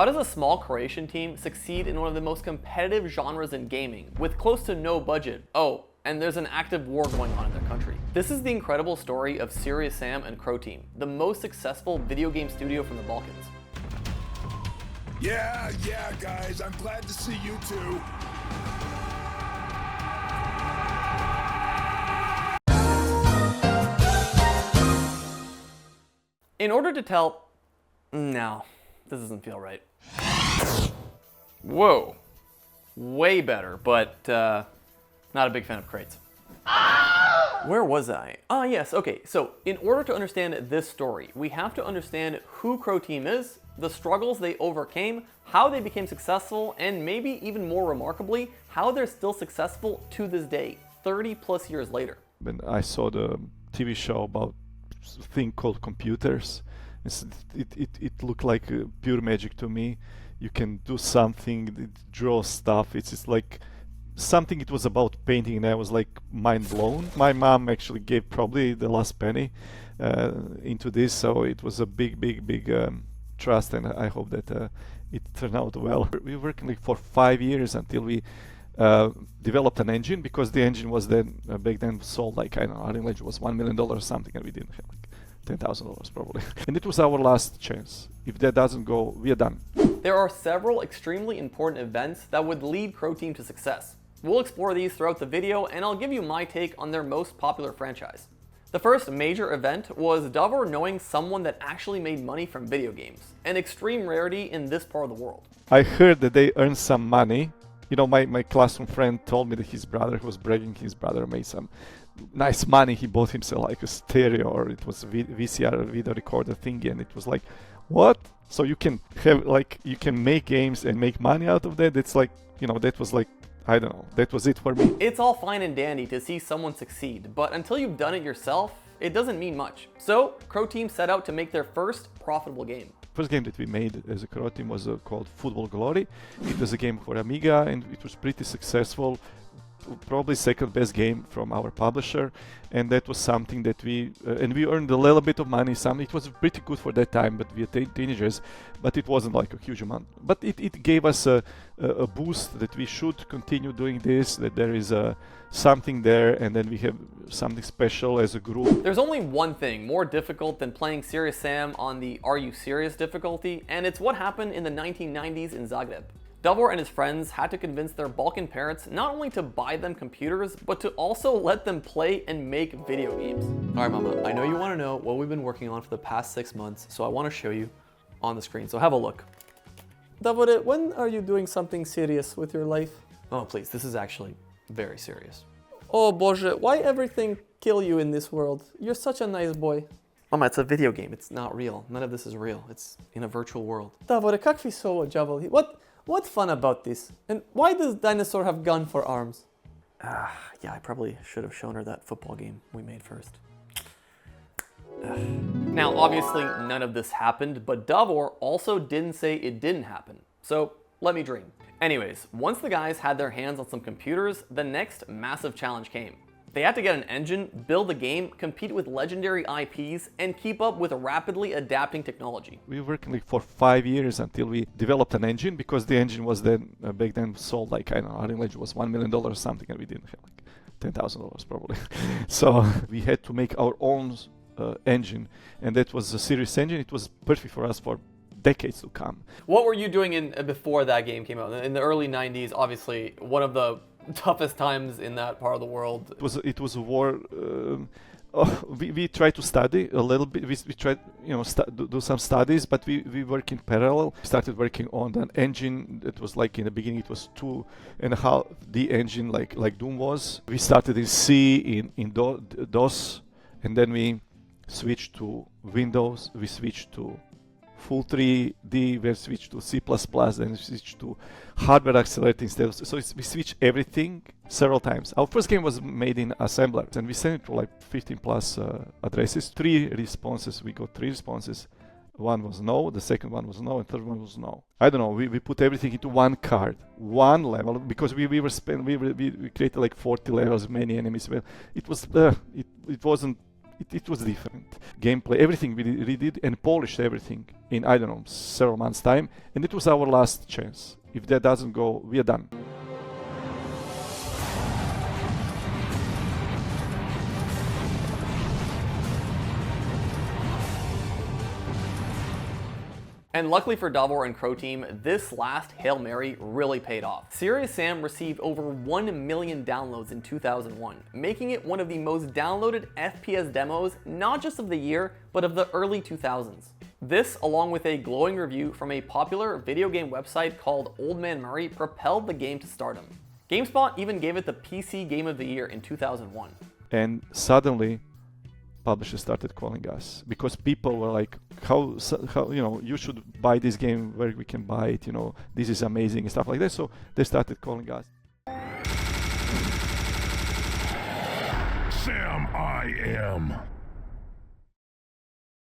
How does a small Croatian team succeed in one of the most competitive genres in gaming, with close to no budget? Oh, and there's an active war going on in their country. This is the incredible story of Serious Sam and Croteam, the most successful video game studio from the Balkans. Yeah, guys, I'm glad to see you too. In order to tell... No, this doesn't feel right. Whoa. Way better, but not a big fan of crates. Where was I? Ah, yes, okay. So, in order to understand this story, we have to understand who Croteam is, the struggles they overcame, how they became successful, and maybe even more remarkably, how they're still successful to this day, 30 plus years later. When I saw the TV show about a thing called computers, it looked like pure magic to me. You can do something, it draws stuff, it's just like something. It was about painting and I was like mind blown. My mom actually gave probably the last penny into this, so it was a big trust, and I hope that it turned out well. We were working like for 5 years until we developed an engine, because the engine was then back then sold like, I don't know, our engine was $1 million or something, and we didn't have like $10,000 probably. And it was our last chance. If that doesn't go, we are done. There are several extremely important events that would lead Croteam to success. We'll explore these throughout the video, and I'll give you my take on their most popular franchise. The first major event was Davor knowing someone that actually made money from video games, an extreme rarity in this part of the world. I heard that they earned some money. You know, my classroom friend told me that his brother, who was bragging, his brother made some nice money. He bought himself like a stereo, or it was a VCR video recorder thingy, and it was like, what? So you can have like, you can make games and make money out of that? It's like, you know, that was like, I don't know, that was it for me. It's all fine and dandy to see someone succeed, but until you've done it yourself, it doesn't mean much. So Croteam set out to make their first profitable game. First game that we made as a Croteam was called Football Glory. It was a game for Amiga, and it was pretty successful. Probably second best game from our publisher, and that was something that we earned a little bit of money. It was pretty good for that time, but we were teenagers, but it wasn't like a huge amount. But it gave us a boost that we should continue doing this, that there is something there, and then we have something special as a group. There's only one thing more difficult than playing Serious Sam on the Are You Serious difficulty, and it's what happened in the 1990s in Zagreb. Davor and his friends had to convince their Balkan parents not only to buy them computers, but to also let them play and make video games. All right, Mama, I know you want to know what we've been working on for the past 6 months, so I want to show you on the screen, so have a look. Davor, when are you doing something serious with your life? Oh, please, this is actually very serious. Oh, Boże, why everything kill you in this world? You're such a nice boy. Mama, it's a video game, it's not real. None of this is real, it's in a virtual world. Davor, kakvi su ovo đavoli? What's fun about this? And why does Dinosaur have gun for arms? Yeah, I probably should have shown her that football game we made first. Now, obviously, none of this happened, but Davor also didn't say it didn't happen. So, let me dream. Anyways, once the guys had their hands on some computers, the next massive challenge came. They had to get an engine, build a game, compete with legendary IPs, and keep up with rapidly adapting technology. We were working like for 5 years until we developed an engine, because the engine was then back then sold like, I don't know, our engine was $1 million or something, and we didn't have like $10,000 probably. So we had to make our own engine, and that was a serious engine. It was perfect for us for decades to come. What were you doing before that game came out? In the early 90s, obviously, one of the toughest times in that part of the world. It was a war. We tried to study a little bit. We tried, you know, do some studies, but we work in parallel. Started working on an engine that was like, in the beginning it was 2.5D engine, like Doom was. We started in C, in DOS, and then we switched to Windows. We switched to full 3D, we switched to C++, then we switched to hardware accelerator instead of, so we switched everything several times. Our first game was made in assembler, and we sent it to like 15 plus addresses. 3 responses, we got 3 responses. One was no, the second one was no, and third one was no. I don't know, we put everything into one card, one level, because we created like 40 levels, many enemies. Well, it wasn't it was different. Gameplay, everything we redid and polished everything in, I don't know, several months' time. And it was our last chance. If that doesn't go, we are done. And luckily for Davor and Croteam, this last Hail Mary really paid off. Serious Sam received over 1 million downloads in 2001, making it one of the most downloaded FPS demos, not just of the year, but of the early 2000s. This, along with a glowing review from a popular video game website called Old Man Murray, propelled the game to stardom. GameSpot even gave it the PC Game of the Year in 2001. And suddenly, publishers started calling us because people were like, how you should buy this game, where we can buy it, this is amazing and stuff like that. So they started calling us. Sam, I am.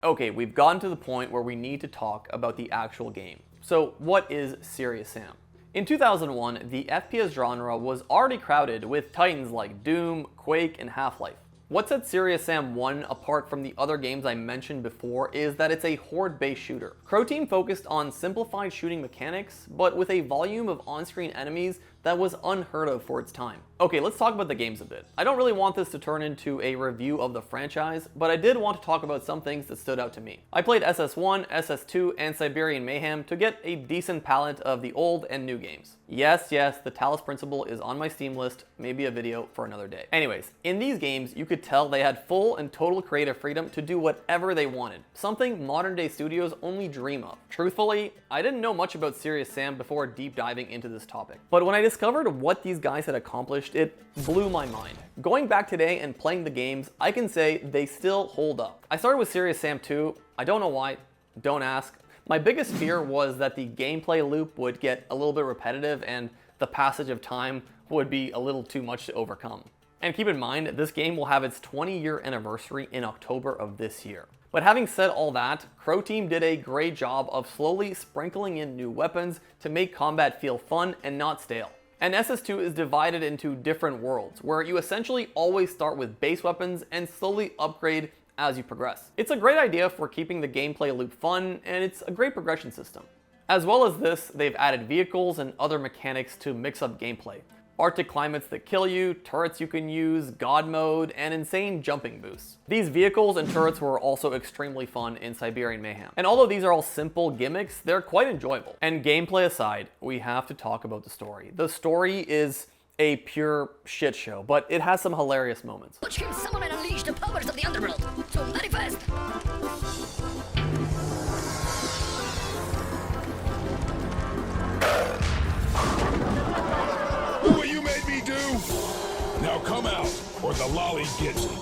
Okay, we've gotten to the point where we need to talk about the actual game. So what is Serious Sam? In 2001, the FPS genre was already crowded with titans like Doom, Quake, and Half-Life. What sets Serious Sam 1 apart from the other games I mentioned before is that it's a horde-based shooter. Croteam focused on simplified shooting mechanics, but with a volume of on-screen enemies that was unheard of for its time. Okay, let's talk about the games a bit. I don't really want this to turn into a review of the franchise, but I did want to talk about some things that stood out to me. I played SS1, SS2, and Siberian Mayhem to get a decent palette of the old and new games. Yes, the Talos Principle is on my Steam list, maybe a video for another day. Anyways, in these games, you could tell they had full and total creative freedom to do whatever they wanted, something modern day studios only dream of. Truthfully, I didn't know much about Serious Sam before deep diving into this topic. But when I discovered what these guys had accomplished, it blew my mind. Going back today and playing the games, I can say they still hold up. I started with Serious Sam 2, I don't know why, don't ask. My biggest fear was that the gameplay loop would get a little bit repetitive and the passage of time would be a little too much to overcome. And keep in mind, this game will have its 20-year anniversary in October of this year. But having said all that, Croteam did a great job of slowly sprinkling in new weapons to make combat feel fun and not stale. And SS2 is divided into different worlds, where you essentially always start with base weapons and slowly upgrade as you progress. It's a great idea for keeping the gameplay loop fun, and it's a great progression system. As well as this, they've added vehicles and other mechanics to mix up gameplay. Arctic climates that kill you, turrets you can use, God mode, and insane jumping boosts. These vehicles and turrets were also extremely fun in Siberian Mayhem. And although these are all simple gimmicks, they're quite enjoyable. And gameplay aside, we have to talk about the story. The story is a pure shit show, but it has some hilarious moments. Watch him summon and unleash the powers of the underworld. So manifest! Do what you made me do. Now come out, or the lolly gets you.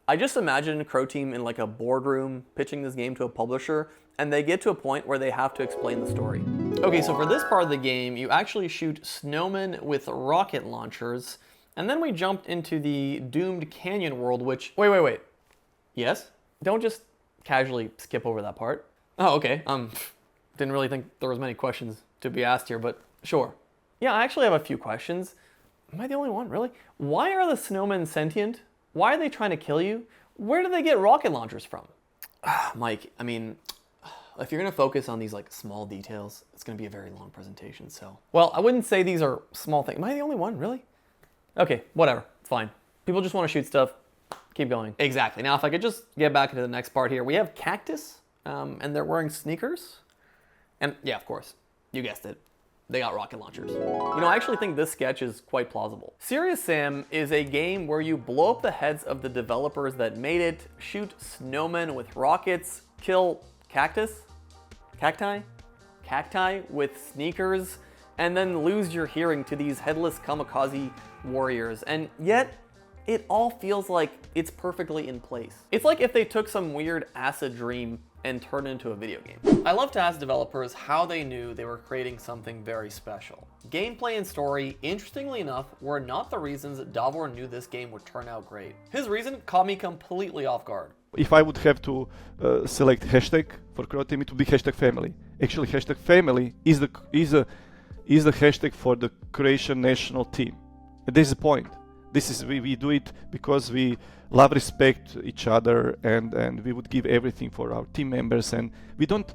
I just imagine Croteam in like a boardroom pitching this game to a publisher, and they get to a point where they have to explain the story. Okay, so for this part of the game, you actually shoot snowmen with rocket launchers, and then we jumped into the doomed canyon world, which... Wait. Yes? Don't just casually skip over that part. Oh, okay. Didn't really think there was many questions to be asked here, but sure. Yeah, I actually have a few questions. Am I the only one, really? Why are the snowmen sentient? Why are they trying to kill you? Where do they get rocket launchers from? Mike, I mean, if you're gonna focus on these like small details, it's gonna be a very long presentation, so. Well, I wouldn't say these are small things. Am I the only one, really? Okay, whatever, it's fine. People just wanna shoot stuff, keep going. Exactly, now if I could just get back into the next part here. We have Cactus, and they're wearing sneakers. And yeah, of course, you guessed it. They got rocket launchers. I actually think this sketch is quite plausible. Serious Sam is a game where you blow up the heads of the developers that made it, shoot snowmen with rockets, kill cacti with sneakers, and then lose your hearing to these headless kamikaze warriors. And yet, it all feels like it's perfectly in place. It's like if they took some weird acid dream and turn it into a video game. I love to ask developers how they knew they were creating something very special. Gameplay and story, interestingly enough, were not the reasons Davor knew this game would turn out great. His reason caught me completely off guard. If I would have to select hashtag for Croteam, it would be hashtag family. Actually, hashtag family is the hashtag for the Croatian national team. And this is the point. This is we do it because we love, respect each other, and we would give everything for our team members, and we don't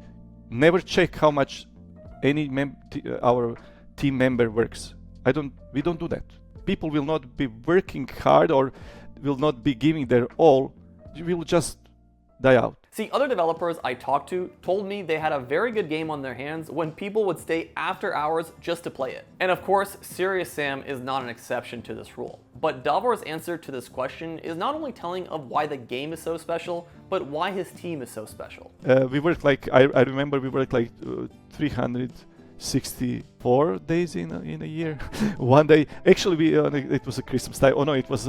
never check how much any our team member works. We don't do that. People will not be working hard or will not be giving their all. You will just die out. See, other developers I talked to told me they had a very good game on their hands when people would stay after hours just to play it. And of course, Serious Sam is not an exception to this rule. But Davor's answer to this question is not only telling of why the game is so special, but why his team is so special. We worked like, I remember we worked like 364 days in a year. One day, actually, it was a Christmas time. Oh no, it was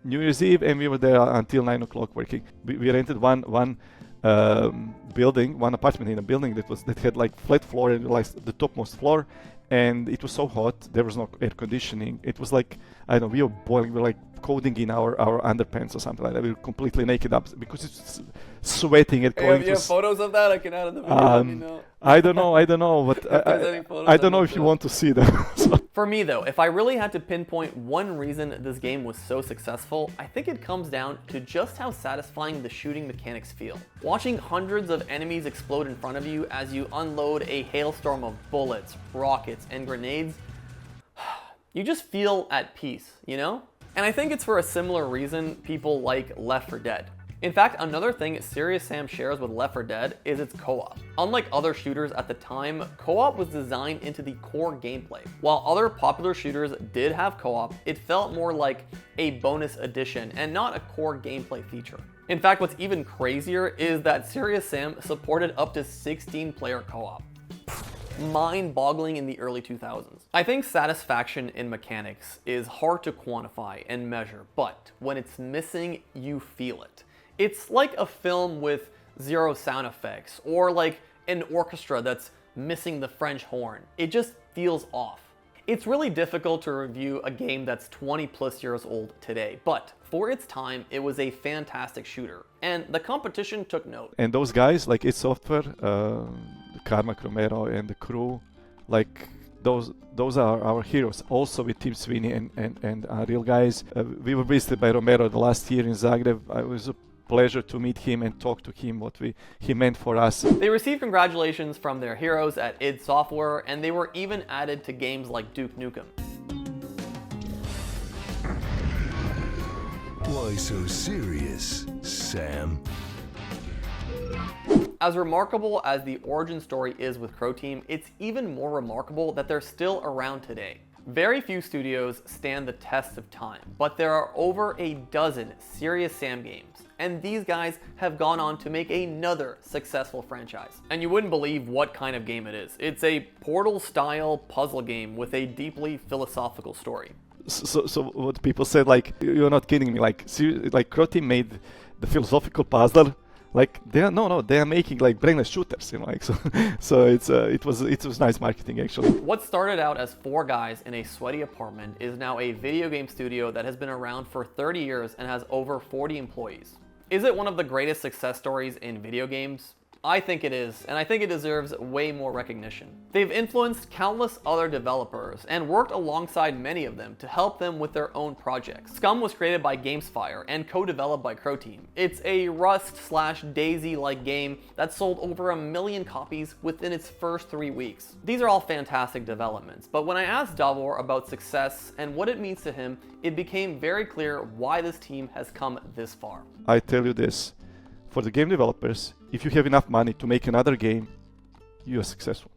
New Year's Eve, and we were there until 9 o'clock working. We rented one building, one apartment in a building that had like flat floor and like the topmost floor, and it was so hot. There was no air conditioning. It was like, I don't know, we were boiling. We were like coding in our underpants or something like that. We were completely naked up because it's sweating and going. You have photos of that? I can add in the video. Let me know. I don't know, but I don't know if you want to see them. For me though, if I really had to pinpoint one reason this game was so successful, I think it comes down to just how satisfying the shooting mechanics feel. Watching hundreds of enemies explode in front of you as you unload a hailstorm of bullets, rockets, and grenades, you just feel at peace, you know? And I think it's for a similar reason people like Left 4 Dead. In fact, another thing Serious Sam shares with Left 4 Dead is its co-op. Unlike other shooters at the time, co-op was designed into the core gameplay. While other popular shooters did have co-op, it felt more like a bonus addition and not a core gameplay feature. In fact, what's even crazier is that Serious Sam supported up to 16-player co-op. Mind-boggling in the early 2000s. I think satisfaction in mechanics is hard to quantify and measure, but when it's missing, you feel it. It's like a film with zero sound effects, or like an orchestra that's missing the French horn. It just feels off. It's really difficult to review a game that's 20 plus years old today, but for its time, it was a fantastic shooter, and the competition took note. And those guys, like id Software, Carmack Romero and the crew, like those are our heroes. Also with Tim Sweeney and real guys. We were visited by Romero the last year in Zagreb. It was a pleasure to meet him and talk to him what he meant for us. They received congratulations from their heroes at id Software, and they were even added to games like Duke Nukem. Why so serious, Sam? As remarkable as the origin story is with Croteam, it's even more remarkable that they're still around today. Very few studios stand the test of time, but there are over a dozen Serious Sam games, and these guys have gone on to make another successful franchise. And you wouldn't believe what kind of game it is. It's a Portal-style puzzle game with a deeply philosophical story. So what people said, like, you're not kidding me, like Croteam made the philosophical puzzle. Like they are making like brainless shooters, you know, like so it was nice marketing actually. What started out as 4 guys in a sweaty apartment is now a video game studio that has been around for 30 years and has over 40 employees. Is it one of the greatest success stories in video games? I think it is, and I think it deserves way more recognition. They've influenced countless other developers and worked alongside many of them to help them with their own projects. Scum was created by GameSpire and co-developed by Croteam. It's a Rust/Daisy-like game that sold over 1 million copies within its first 3 weeks. These are all fantastic developments, but when I asked Davor about success and what it means to him, it became very clear why this team has come this far. I tell you this, for the game developers, if you have enough money to make another game, you are successful.